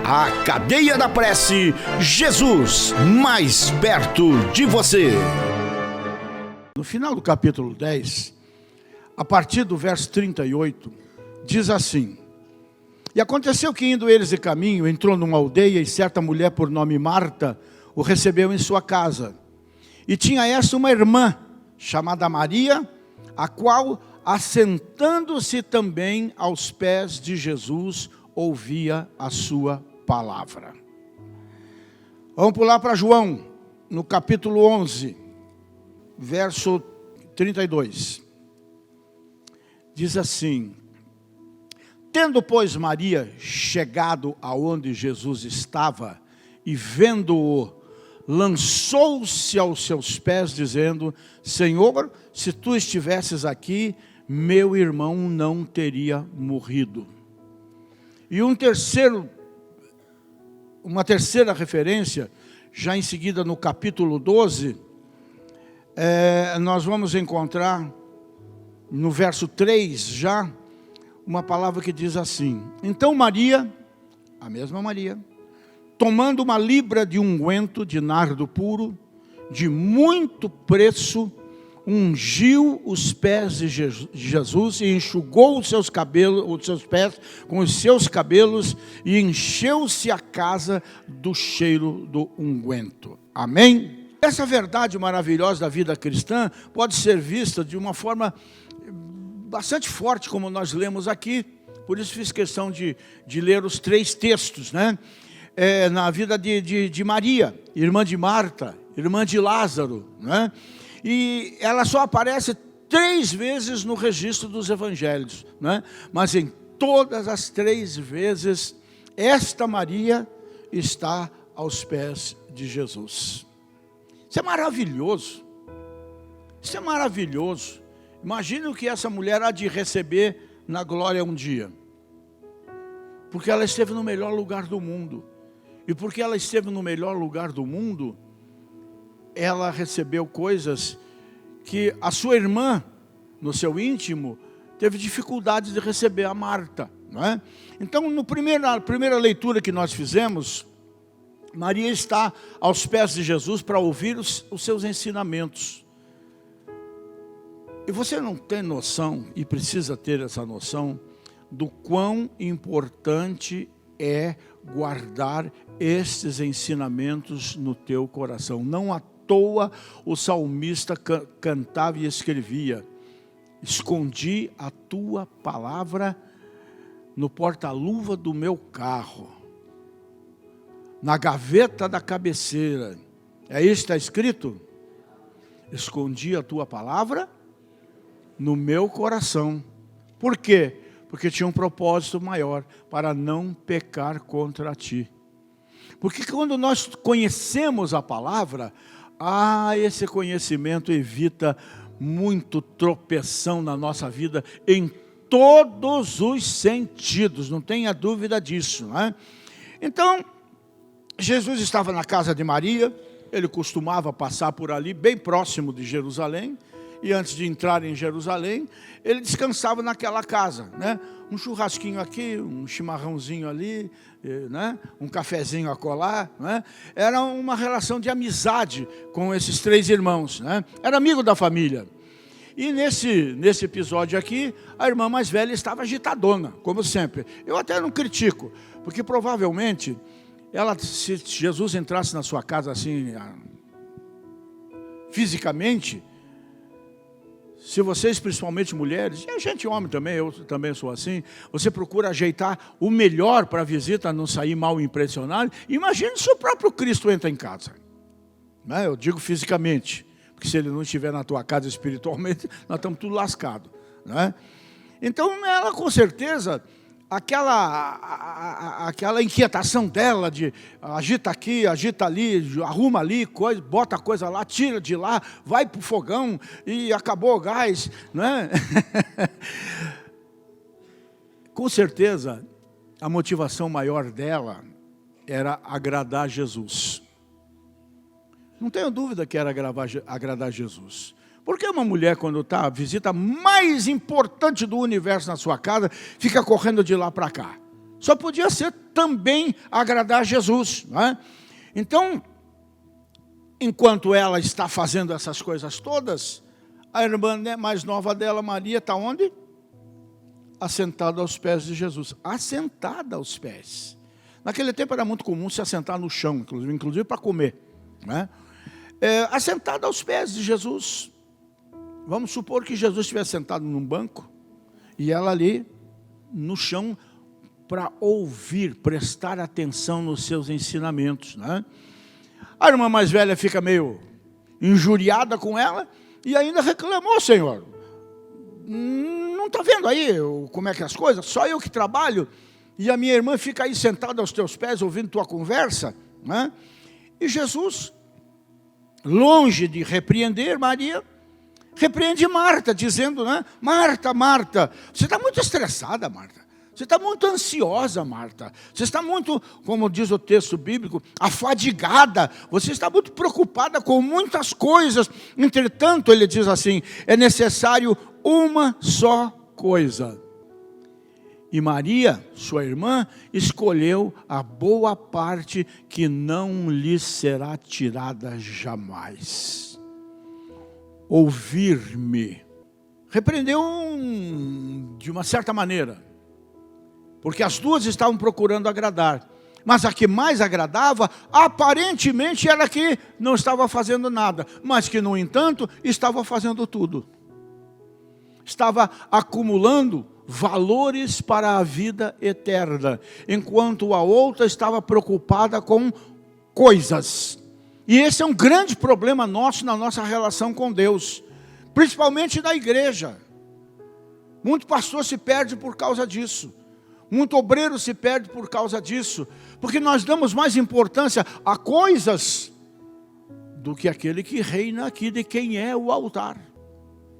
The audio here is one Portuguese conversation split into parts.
A Cadeia da Prece, Jesus mais perto de você. No final do capítulo 10, a partir do verso 38, diz assim: E aconteceu que, indo eles de caminho, entrou numa aldeia, e certa mulher por nome Marta o recebeu em sua casa. E tinha esta uma irmã, chamada Maria, a qual, assentando-se também aos pés de Jesus, ouvia a sua palavra. Vamos pular para João, no capítulo 11, verso 32. Diz assim: Tendo, pois, Maria chegado aonde Jesus estava, e vendo-o, lançou-se aos seus pés, dizendo: Senhor, se tu estivesses aqui, meu irmão não teria morrido. E uma terceira referência, já em seguida no capítulo 12, nós vamos encontrar, no verso 3 já, uma palavra que diz assim: Então Maria, a mesma Maria, tomando uma libra de unguento de nardo puro, de muito preço, ungiu os pés de Jesus e enxugou os seus pés com os seus cabelos, e encheu-se a casa do cheiro do unguento. Amém? Essa verdade maravilhosa da vida cristã pode ser vista de uma forma bastante forte, como nós lemos aqui. Por isso fiz questão de ler os 3 textos, né? Na vida de Maria, irmã de Marta, irmã de Lázaro, né? E ela só aparece 3 vezes no registro dos evangelhos, né? Mas em todas as 3 vezes, esta Maria está aos pés de Jesus. Isso é maravilhoso. Isso é maravilhoso. Imagine o que essa mulher há de receber na glória um dia. Porque ela esteve no melhor lugar do mundo. E porque ela esteve no melhor lugar do mundo, ela recebeu coisas que a sua irmã, no seu íntimo, teve dificuldade de receber, a Marta, não é? Então, na primeira leitura que nós fizemos, Maria está aos pés de Jesus para ouvir os seus ensinamentos. E você não tem noção, e precisa ter essa noção, do quão importante é guardar estes ensinamentos no teu coração. Não à toa o salmista cantava e escrevia: Escondi a tua palavra no porta-luva do meu carro, na gaveta da cabeceira. É isso que está escrito? Escondi a tua palavra no meu coração. Por quê? Porque tinha um propósito maior, para não pecar contra ti. Porque quando nós conhecemos a palavra, esse conhecimento evita muito tropeção na nossa vida, em todos os sentidos, não tenha dúvida disso, né? Então, Jesus estava na casa de Maria, ele costumava passar por ali, bem próximo de Jerusalém, e antes de entrar em Jerusalém, ele descansava naquela casa, né? Um churrasquinho aqui, um chimarrãozinho ali, né? Um cafezinho acolá, né? Era uma relação de amizade com esses 3 irmãos, né? Era amigo da família. E nesse episódio aqui, a irmã mais velha estava agitadona, como sempre. Eu até não critico, porque provavelmente, se Jesus entrasse na sua casa assim, fisicamente, se vocês, principalmente mulheres, e a gente homem também, eu também sou assim, você procura ajeitar o melhor para a visita, não sair mal impressionado. Imagine se o próprio Cristo entra em casa, né? Eu digo fisicamente, porque se ele não estiver na tua casa espiritualmente, nós estamos tudo lascados, né? Então ela com certeza, aquela inquietação dela de agita aqui, agita ali, arruma ali, bota a coisa lá, tira de lá, vai para o fogão e acabou o gás, né? Com certeza, a motivação maior dela era agradar Jesus. Não tenho dúvida que era agradar Jesus. Porque uma mulher, quando está a visita mais importante do universo na sua casa, fica correndo de lá para cá, Só podia ser também agradar Jesus, não é? Então, enquanto ela está fazendo essas coisas todas, a irmã mais nova dela, Maria, está onde? Assentada aos pés de Jesus. Assentada aos pés. Naquele tempo era muito comum se assentar no chão, inclusive para comer, né? Assentada aos pés de Jesus. Vamos supor que Jesus estivesse sentado num banco e ela ali no chão para ouvir, prestar atenção nos seus ensinamentos, né? A irmã mais velha fica meio injuriada com ela e ainda reclamou: Senhor, não está vendo aí como é que é as coisas? Só eu que trabalho e a minha irmã fica aí sentada aos teus pés ouvindo tua conversa, né? E Jesus, longe de repreender Maria, repreende Marta, dizendo, né? Marta, Marta, você está muito estressada, Marta. Você está muito ansiosa, Marta. Você está muito, como diz o texto bíblico, afadigada. Você está muito preocupada com muitas coisas. Entretanto, ele diz assim, é necessário uma só coisa. E Maria, sua irmã, escolheu a boa parte que não lhe será tirada jamais. Ouvir-me. Repreendeu de uma certa maneira, porque as duas estavam procurando agradar. Mas a que mais agradava, aparentemente era a que não estava fazendo nada, mas que, no entanto, estava fazendo tudo. Estava acumulando valores para a vida eterna, enquanto a outra estava preocupada com coisas. E esse é um grande problema nosso na nossa relação com Deus, principalmente na igreja. Muito pastor se perde por causa disso. Muito obreiro se perde por causa disso, porque nós damos mais importância a coisas do que aquele que reina aqui, de quem é o altar.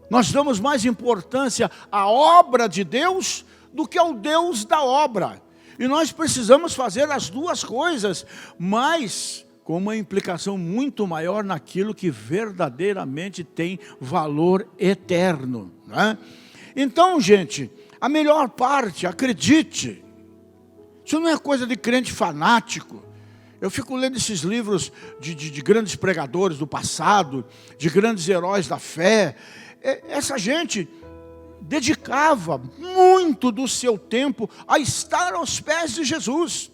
Nós damos mais importância à obra de Deus do que ao Deus da obra. E nós precisamos fazer as duas coisas, mas com uma implicação muito maior naquilo que verdadeiramente tem valor eterno, né? Então, gente, a melhor parte, acredite, isso não é coisa de crente fanático. Eu fico lendo esses livros de grandes pregadores do passado, de grandes heróis da fé. Essa gente dedicava muito do seu tempo a estar aos pés de Jesus,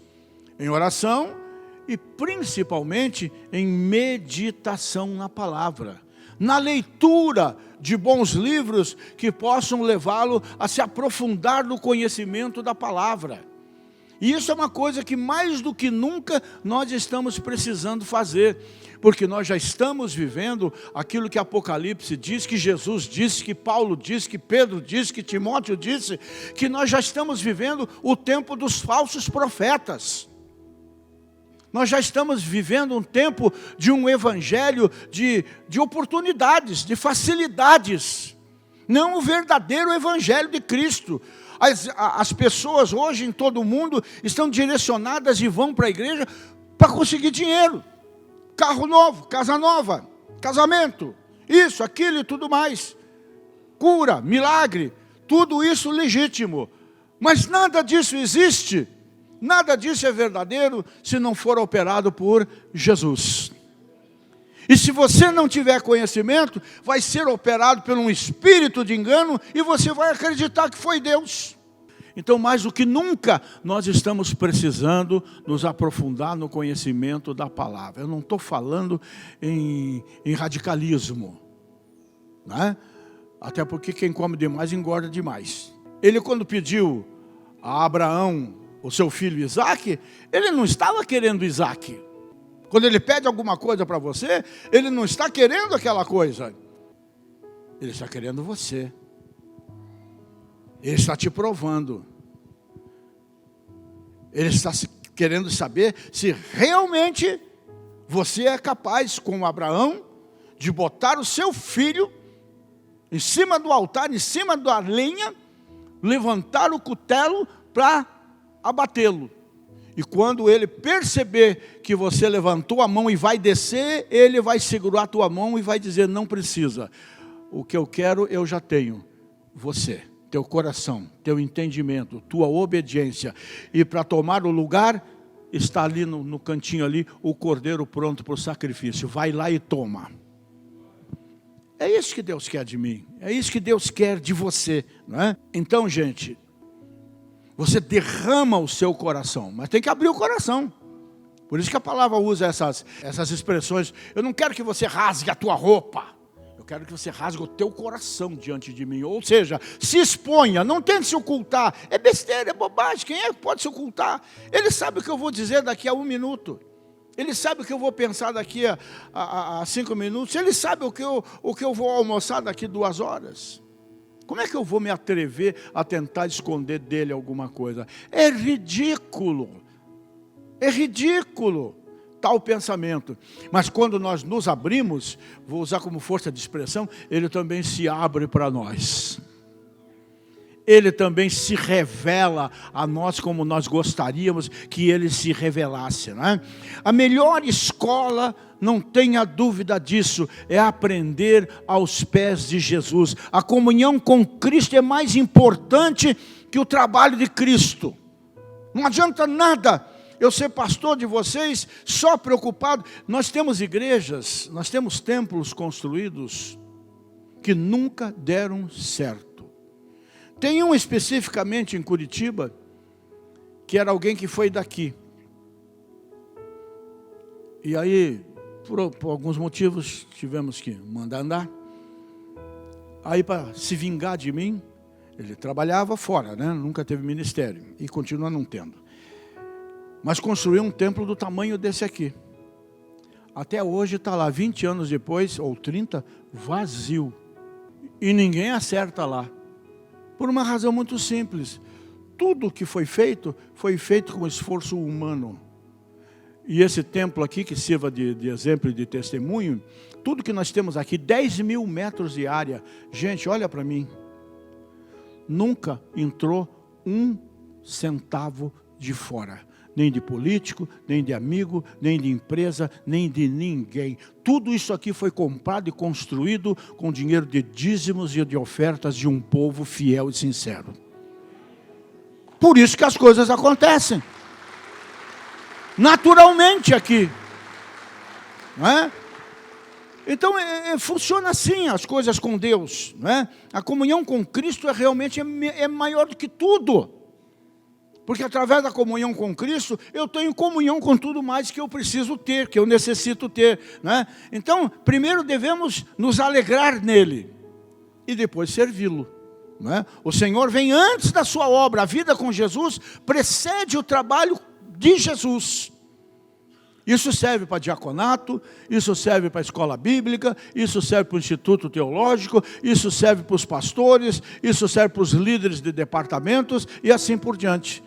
em oração e principalmente em meditação na palavra, na leitura de bons livros que possam levá-lo a se aprofundar no conhecimento da palavra. E isso é uma coisa que mais do que nunca nós estamos precisando fazer, porque nós já estamos vivendo aquilo que Apocalipse diz, que Jesus disse, que Paulo disse, que Pedro disse, que Timóteo disse, que nós já estamos vivendo o tempo dos falsos profetas. Nós já estamos vivendo um tempo de um evangelho de oportunidades, de facilidades, não o verdadeiro evangelho de Cristo. As pessoas hoje em todo o mundo estão direcionadas e vão para a igreja para conseguir dinheiro, carro novo, casa nova, casamento, isso, aquilo e tudo mais, cura, milagre, tudo isso legítimo, mas nada disso existe. Nada disso é verdadeiro se não for operado por Jesus. E se você não tiver conhecimento, vai ser operado por um espírito de engano e você vai acreditar que foi Deus. Então, mais do que nunca, nós estamos precisando nos aprofundar no conhecimento da palavra. Eu não estou falando em radicalismo, né? Até porque quem come demais engorda demais. Ele, quando pediu a Abraão o seu filho Isaque, ele não estava querendo Isaque. Quando ele pede alguma coisa para você, ele não está querendo aquela coisa. Ele está querendo você. Ele está te provando. Ele está querendo saber se realmente você é capaz, como Abraão, de botar o seu filho em cima do altar, em cima da lenha, levantar o cutelo para abatê-lo. E quando ele perceber que você levantou a mão e vai descer, ele vai segurar a tua mão e vai dizer: não precisa, o que eu quero eu já tenho, você. teu coração, teu entendimento, tua obediência. E para tomar o lugar, está ali no cantinho ali, o cordeiro pronto para o sacrifício. Vai lá e toma. É isso que Deus quer de mim. É isso que Deus quer de você, não é? Então, gente, você derrama o seu coração, mas tem que abrir o coração. Por isso que a palavra usa essas expressões. Eu não quero que você rasgue a tua roupa. Eu quero que você rasgue o teu coração diante de mim. Ou seja, se exponha, não tente se ocultar. É besteira, é bobagem. Quem é que pode se ocultar? Ele sabe o que eu vou dizer daqui a 1 minuto. Ele sabe o que eu vou pensar daqui a 5 minutos. Ele sabe o que eu vou almoçar daqui 2 horas. Como é que eu vou me atrever a tentar esconder dele alguma coisa? É ridículo. É ridículo tal pensamento. Mas quando nós nos abrimos, vou usar como força de expressão, ele também se abre para nós. Ele também se revela a nós como nós gostaríamos que ele se revelasse, não é? A melhor escola, não tenha dúvida disso, é aprender aos pés de Jesus. A comunhão com Cristo é mais importante que o trabalho de Cristo. Não adianta nada eu ser pastor de vocês só preocupado. Nós temos igrejas, nós temos templos construídos que nunca deram certo. Tem um especificamente em Curitiba, que era alguém que foi daqui. E aí, por alguns motivos, tivemos que mandar andar. Aí, para se vingar de mim, ele trabalhava fora, né? Nunca teve ministério e continua não tendo. Mas construiu um templo do tamanho desse aqui. Até hoje está lá, 20 anos depois, ou 30, vazio. E ninguém acerta lá. Por uma razão muito simples. Tudo que foi feito com esforço humano. E esse templo aqui, que sirva de exemplo e de testemunho, tudo que nós temos aqui, 10 mil metros de área. Gente, olha para mim. Nunca entrou 1 centavo de fora. Nem de político, nem de amigo, nem de empresa, nem de ninguém. Tudo isso aqui foi comprado e construído com dinheiro de dízimos e de ofertas de um povo fiel e sincero. Por isso que as coisas acontecem. Naturalmente aqui. Não é? Então, funciona assim as coisas com Deus. Não é? A comunhão com Cristo realmente é maior do que tudo. Porque através da comunhão com Cristo, eu tenho comunhão com tudo mais que eu preciso ter, que eu necessito ter, né? Então, primeiro devemos nos alegrar nele e depois servi-lo, né? O Senhor vem antes da sua obra. A vida com Jesus precede o trabalho de Jesus. Isso serve para diaconato, isso serve para a escola bíblica, isso serve para o instituto teológico, isso serve para os pastores, isso serve para os líderes de departamentos e assim por diante.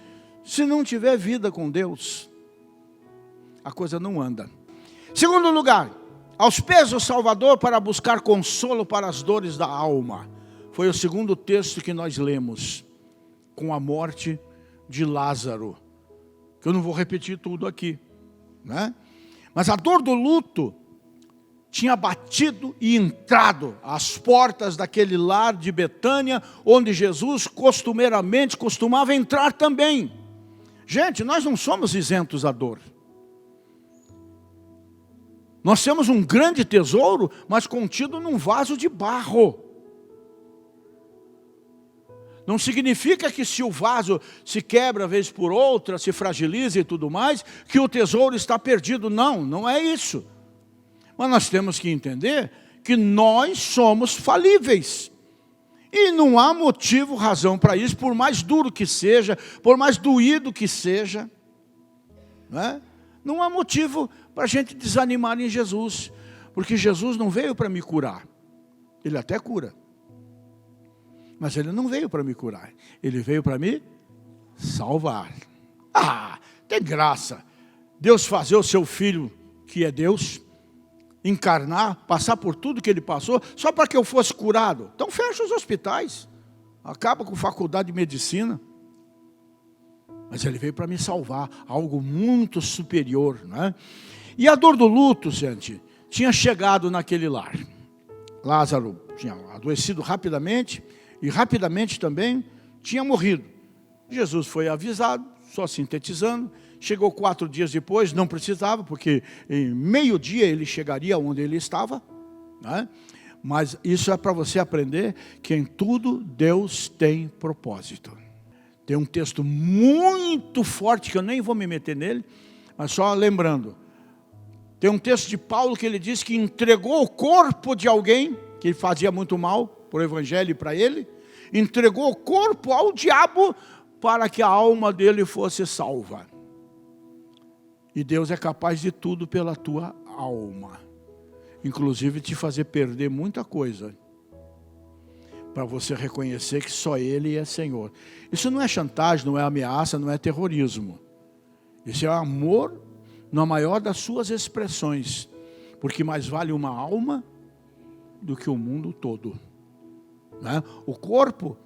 Se não tiver vida com Deus, a coisa não anda. Segundo lugar, aos pés do Salvador para buscar consolo para as dores da alma. Foi o segundo texto que nós lemos, com a morte de Lázaro. Que eu não vou repetir tudo aqui, né? Mas a dor do luto tinha batido e entrado às portas daquele lar de Betânia, onde Jesus costumeiramente costumava entrar também. Gente, nós não somos isentos à dor. Nós temos um grande tesouro, mas contido num vaso de barro. Não significa que se o vaso se quebra vez por outra, se fragiliza e tudo mais, que o tesouro está perdido. Não, não é isso. Mas nós temos que entender que nós somos falíveis. E não há motivo, razão para isso, por mais duro que seja, por mais doído que seja. Não há motivo para a gente desanimar em Jesus. Porque Jesus não veio para me curar. Ele até cura. Mas ele não veio para me curar. Ele veio para me salvar. Tem graça. Deus fazer o seu filho, que é Deus, encarnar, passar por tudo que ele passou, só para que eu fosse curado. Então fecha os hospitais, acaba com faculdade de medicina. Mas ele veio para me salvar, algo muito superior, né? E a dor do luto, gente, tinha chegado naquele lar. Lázaro tinha adoecido rapidamente, e rapidamente também tinha morrido. Jesus foi avisado, só sintetizando, chegou 4 dias depois, não precisava, porque em meio-dia ele chegaria onde ele estava, né? Mas isso é para você aprender que em tudo Deus tem propósito. Tem um texto muito forte, que eu nem vou me meter nele, mas só lembrando. Tem um texto de Paulo que ele diz que entregou o corpo de alguém, que ele fazia muito mal, para o evangelho e para ele, entregou o corpo ao diabo para que a alma dele fosse salva. E Deus é capaz de tudo pela tua alma, inclusive te fazer perder muita coisa, para você reconhecer que só Ele é Senhor. Isso não é chantagem, não é ameaça, não é terrorismo. Isso é amor na maior das suas expressões, porque mais vale uma alma do que o mundo todo, né? O corpo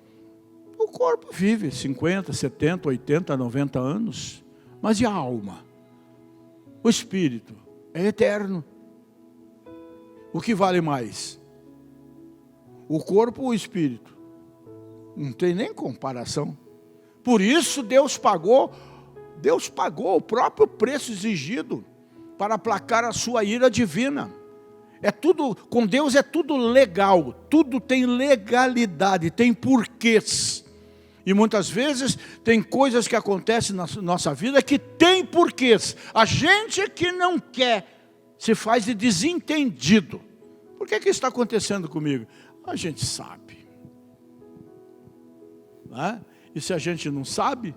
vive 50, 70, 80, 90 anos, mas e a alma? O espírito é eterno. O que vale mais? O corpo ou o espírito? Não tem nem comparação. Por isso Deus pagou o próprio preço exigido para aplacar a sua ira divina. É tudo, com Deus é tudo legal, tudo tem legalidade, tem porquês. E muitas vezes tem coisas que acontecem na nossa vida que tem porquês. A gente que não quer se faz de desentendido. Por que isso está acontecendo comigo? A gente sabe, né? E se a gente não sabe,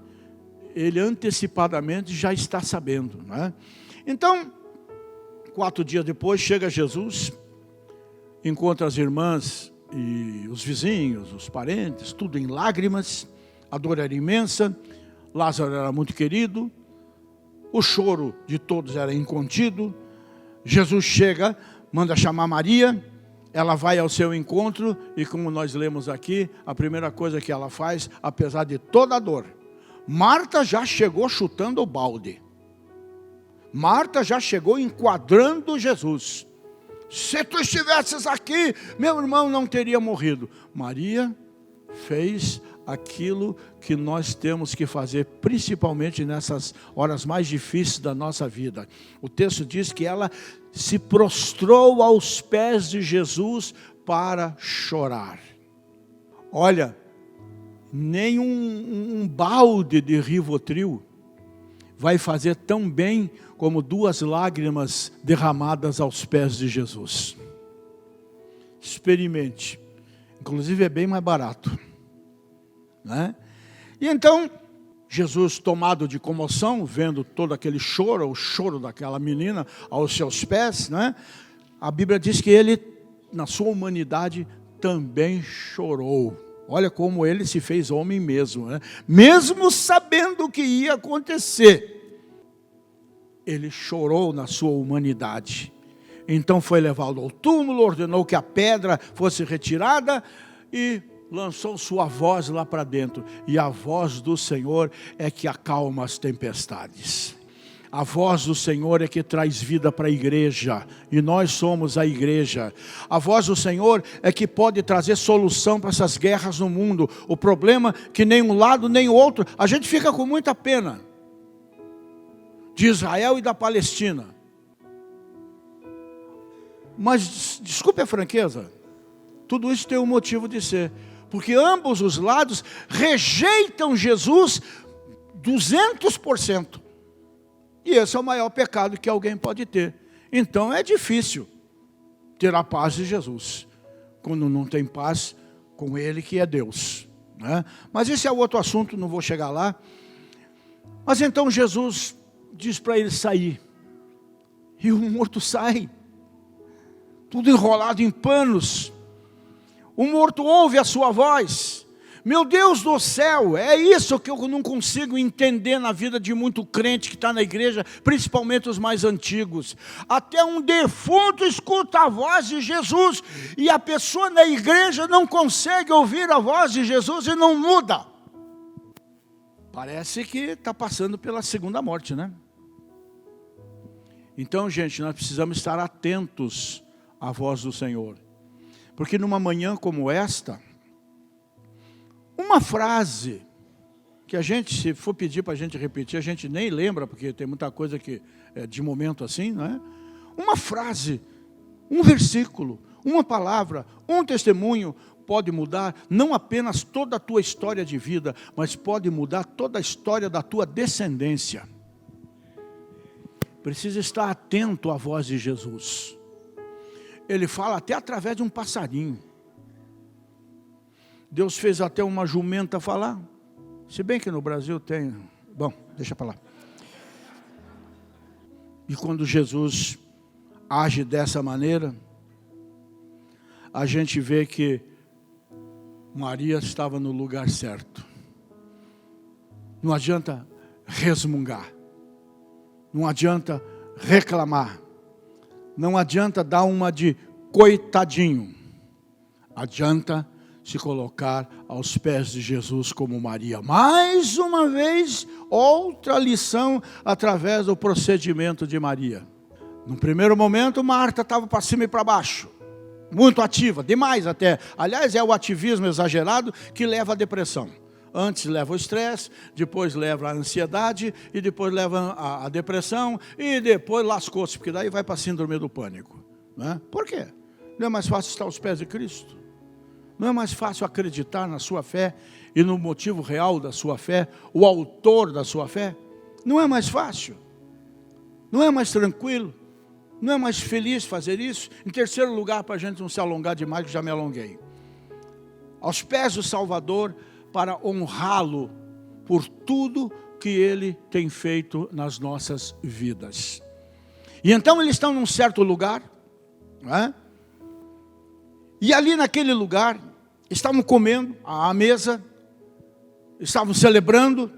ele antecipadamente já está sabendo, né? Então, 4 dias depois, chega Jesus, encontra as irmãs e os vizinhos, os parentes, tudo em lágrimas, a dor era imensa, Lázaro era muito querido, o choro de todos era incontido. Jesus chega, manda chamar Maria, ela vai ao seu encontro e, como nós lemos aqui, a primeira coisa que ela faz, apesar de toda a dor, Marta já chegou chutando o balde. Marta já chegou enquadrando Jesus. Se tu estivesses aqui, meu irmão não teria morrido. Maria fez aquilo que nós temos que fazer, principalmente nessas horas mais difíceis da nossa vida. O texto diz que ela se prostrou aos pés de Jesus para chorar. Olha, nem um balde de Rivotril vai fazer tão bem como 2 lágrimas derramadas aos pés de Jesus. Experimente. Inclusive é bem mais barato, né? E então, Jesus, tomado de comoção, vendo todo aquele choro, o choro daquela menina aos seus pés, né? A Bíblia diz que ele, na sua humanidade, também chorou. Olha como ele se fez homem mesmo, né? Mesmo sabendo o que ia acontecer, ele chorou na sua humanidade. Então foi levado ao túmulo, ordenou que a pedra fosse retirada e lançou sua voz lá para dentro. E a voz do Senhor é que acalma as tempestades. A voz do Senhor é que traz vida para a igreja, e nós somos a igreja. A voz do Senhor é que pode trazer solução para essas guerras no mundo. O problema é que nem um lado nem o outro, a gente fica com muita pena de Israel e da Palestina. Mas, desculpe a franqueza, tudo isso tem um motivo de ser. Porque ambos os lados rejeitam Jesus 200%. E esse é o maior pecado que alguém pode ter. Então é difícil ter a paz de Jesus, quando não tem paz com Ele que é Deus, né? Mas esse é outro assunto, não vou chegar lá. Mas então Jesus diz para ele sair. E o morto sai, tudo enrolado em panos. O morto ouve a sua voz. Meu Deus do céu, é isso que eu não consigo entender na vida de muito crente que está na igreja, principalmente os mais antigos. Até um defunto escuta a voz de Jesus, e a pessoa na igreja não consegue ouvir a voz de Jesus e não muda. Parece que está passando pela segunda morte, né? Então, gente, nós precisamos estar atentos à voz do Senhor. Porque numa manhã como esta, uma frase que a gente, se for pedir para a gente repetir, a gente nem lembra, porque tem muita coisa que é de momento assim, não é? Uma frase, um versículo, uma palavra, um testemunho pode mudar não apenas toda a tua história de vida, mas pode mudar toda a história da tua descendência. Precisa estar atento à voz de Jesus. Ele fala até através de um passarinho. Deus fez até uma jumenta falar. Se bem que no Brasil tem... Bom, deixa para lá. E quando Jesus age dessa maneira, a gente vê que Maria estava no lugar certo. Não adianta resmungar. Não adianta reclamar. Não adianta dar uma de coitadinho. Adianta se colocar aos pés de Jesus como Maria. Mais uma vez, outra lição através do procedimento de Maria. No primeiro momento, Marta estava para cima e para baixo. Muito ativa, demais até. Aliás, é o ativismo exagerado que leva à depressão. Antes leva o estresse, depois leva a ansiedade, e depois leva a depressão, e depois lascou-se, porque daí vai para a síndrome do pânico. Né? Por quê? Não é mais fácil estar aos pés de Cristo? Não é mais fácil acreditar na sua fé e no motivo real da sua fé, o autor da sua fé? Não é mais fácil? Não é mais tranquilo? Não é mais feliz fazer isso? Em terceiro lugar, para a gente não se alongar demais, que já me alonguei. Aos pés do Salvador, para honrá-lo por tudo que Ele tem feito nas nossas vidas. E então eles estão num certo lugar, né? E ali naquele lugar, estavam comendo à mesa, estavam celebrando,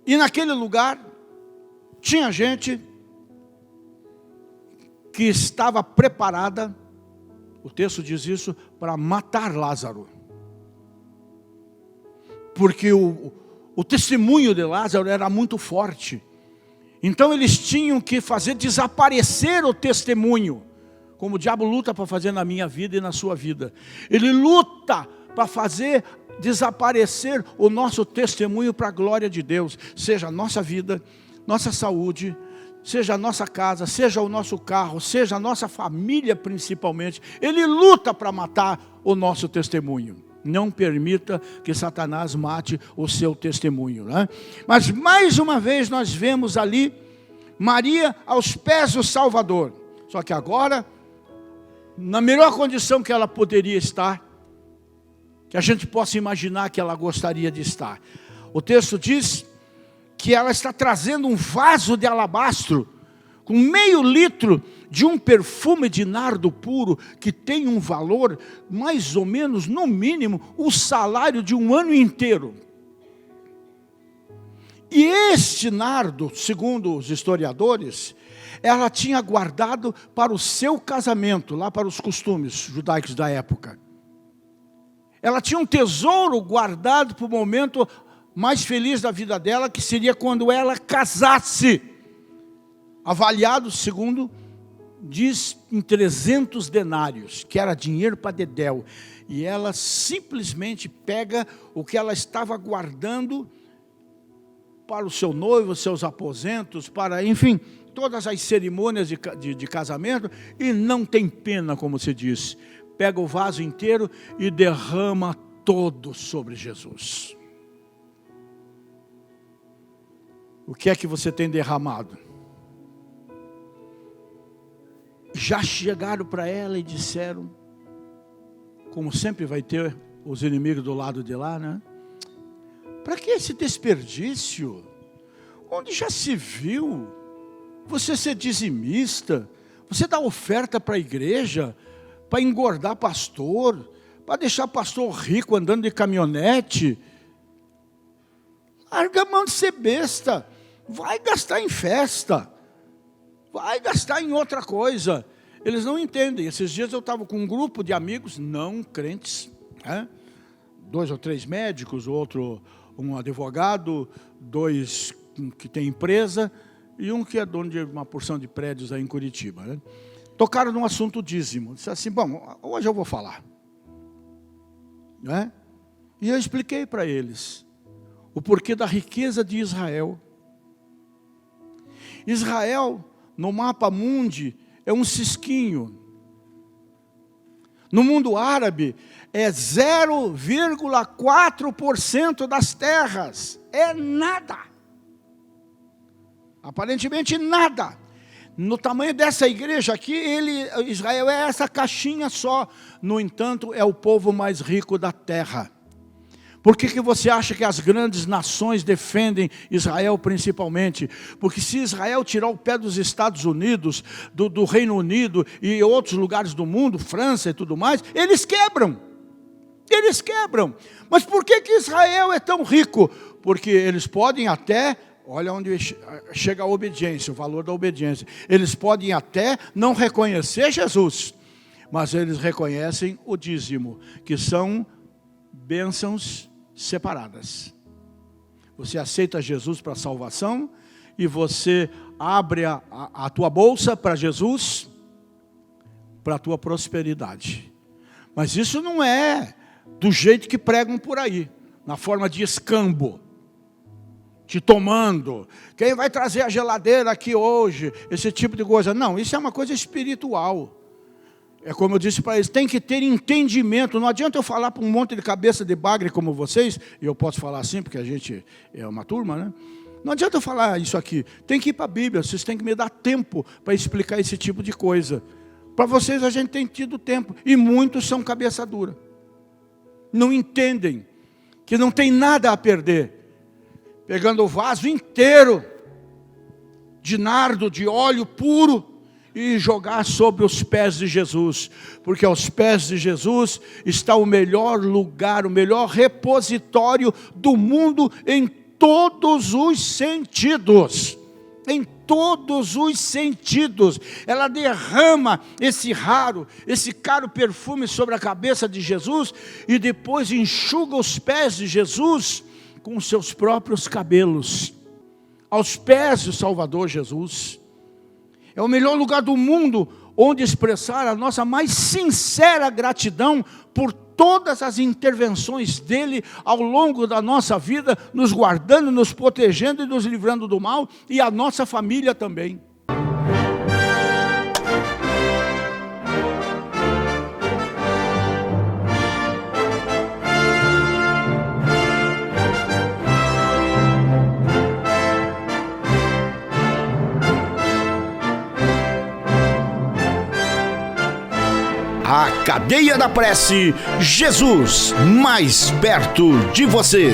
e naquele lugar tinha gente que estava preparada, o texto diz isso, para matar Lázaro. Porque o testemunho de Lázaro era muito forte. Então eles tinham que fazer desaparecer o testemunho, como o diabo luta para fazer na minha vida e na sua vida. Ele luta para fazer desaparecer o nosso testemunho para a glória de Deus. Seja a nossa vida, nossa saúde, seja a nossa casa, seja o nosso carro, seja a nossa família principalmente. Ele luta para matar o nosso testemunho. Não permita que Satanás mate o seu testemunho, né? Mas mais uma vez nós vemos ali Maria aos pés do Salvador. Só que agora, na melhor condição que ela poderia estar, que a gente possa imaginar que ela gostaria de estar. O texto diz que ela está trazendo um vaso de alabastro, com meio litro de um perfume de nardo puro, que tem um valor, mais ou menos, no mínimo, o salário de um ano inteiro. E este nardo, segundo os historiadores, ela tinha guardado para o seu casamento, lá para os costumes judaicos da época. Ela tinha um tesouro guardado para o momento mais feliz da vida dela, que seria quando ela casasse. Avaliado, segundo diz, em 300 denários, que era dinheiro para dedéu. E ela simplesmente pega o que ela estava guardando para o seu noivo, seus aposentos, para, enfim, todas as cerimônias de casamento, e não tem pena, como se diz. Pega o vaso inteiro e derrama todo sobre Jesus. O que é que você tem derramado? Já chegaram para ela e disseram, como sempre vai ter os inimigos do lado de lá, né? Para que esse desperdício? Onde já se viu você ser dizimista, você dar oferta para a igreja, para engordar pastor, para deixar pastor rico andando de caminhonete? Larga a mão de ser besta, vai gastar em festa, vai gastar em outra coisa. Eles não entendem. Esses dias eu estava com um grupo de amigos não crentes, né? 2 ou 3 médicos, outro um advogado, 2 que tem empresa e um que é dono de uma porção de prédios aí em Curitiba, né? Tocaram num assunto dízimo. Disse assim, bom, hoje eu vou falar, né? E eu expliquei para eles o porquê da riqueza de Israel. Israel, no mapa mundi, é um cisquinho. No mundo árabe, é 0,4% das terras. É nada. Aparentemente nada. No tamanho dessa igreja aqui, Israel é essa caixinha só. No entanto, é o povo mais rico da terra. Por que você acha que as grandes nações defendem Israel principalmente? Porque se Israel tirar o pé dos Estados Unidos, do Reino Unido e outros lugares do mundo, França e tudo mais, eles quebram. Eles quebram. Mas por que Israel é tão rico? Porque eles podem até, olha onde chega a obediência, o valor da obediência. Eles podem até não reconhecer Jesus, mas eles reconhecem o dízimo, que são bênçãos separadas. Você aceita Jesus para a salvação e você abre a tua bolsa para Jesus, para a tua prosperidade. Mas isso não é do jeito que pregam por aí, na forma de escambo, te tomando. Quem vai trazer a geladeira aqui hoje? Esse tipo de coisa. Não, isso é uma coisa espiritual. É como eu disse para eles, tem que ter entendimento. Não adianta eu falar para um monte de cabeça de bagre como vocês, e eu posso falar assim, porque a gente é uma turma, né? Não adianta eu falar isso aqui. Tem que ir para a Bíblia, vocês têm que me dar tempo para explicar esse tipo de coisa. Para vocês a gente tem tido tempo, e muitos são cabeça dura. Não entendem que não tem nada a perder. Pegando o vaso inteiro de nardo, de óleo puro, e jogar sobre os pés de Jesus, porque aos pés de Jesus está o melhor lugar, o melhor repositório do mundo em todos os sentidos. Em todos os sentidos. Ela derrama esse caro perfume sobre a cabeça de Jesus e depois enxuga os pés de Jesus com os seus próprios cabelos, aos pés do Salvador Jesus. É o melhor lugar do mundo onde expressar a nossa mais sincera gratidão por todas as intervenções dele ao longo da nossa vida, nos guardando, nos protegendo e nos livrando do mal, e a nossa família também. A Cadeia da Prece, Jesus mais perto de você.